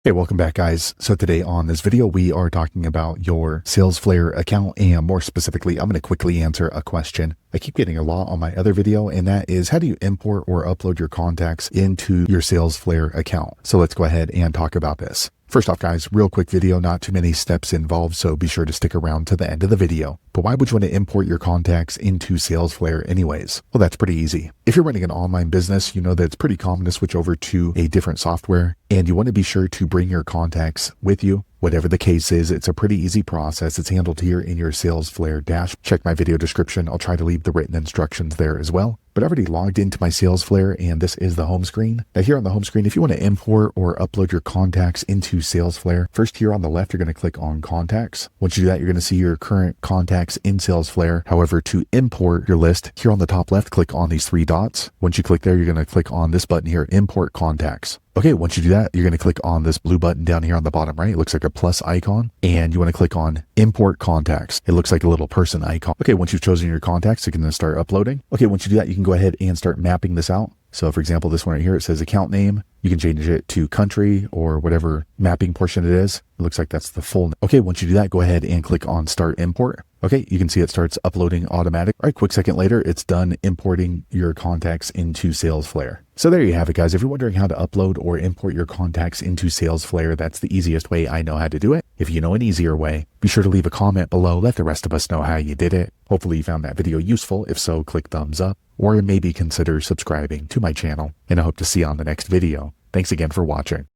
Hey, welcome back guys. So today on this video, we are talking about your Salesflare account, and more specifically, I'm going to quickly answer a question I keep getting a lot on my other video, and that is how do you import or upload your contacts into your Salesflare account? So let's go ahead and talk about this. First off guys, real quick video, not too many steps involved, so be sure to stick around to the end of the video. But why would you want to import your contacts into Salesflare anyways? Well, that's pretty easy. If you're running an online business, you know that it's pretty common to switch over to a different software, and you want to be sure to bring your contacts with you. Whatever the case is, it's a pretty easy process. It's handled here in your Salesflare dash. Check my video description. I'll try to leave the written instructions there as well. But I've already logged into my Salesflare, and this is the home screen. Now here on the home screen, if you want to import or upload your contacts into Salesflare, first here on the left, you're going to click on contacts. Once you do that, you're going to see your current contacts in Salesflare. However, to import your list, here on the top left, click on these three dots. Once you click there, you're going to click on this button here, import contacts. Okay, once you do that, you're going to click on this blue button down here on the bottom right. It looks like a plus icon, and you want to click on import contacts. It looks like a little person icon. Okay, once you've chosen your contacts, you can then start uploading. Okay, once you do that, you can go ahead and start mapping this out. So for example, this one right here, it says account name. You can change it to country or whatever mapping portion it is. It looks like that's the full. Okay, once you do that, go ahead and click on start import. Okay, you can see it starts uploading automatic. All right, quick second later, it's done importing your contacts into Salesflare. So there you have it, guys. If you're wondering how to upload or import your contacts into Salesflare, that's the easiest way I know how to do it. If you know an easier way, be sure to leave a comment below. Let the rest of us know how you did it. Hopefully you found that video useful. If so, click thumbs up, or maybe consider subscribing to my channel, and I hope to see you on the next video. Thanks again for watching.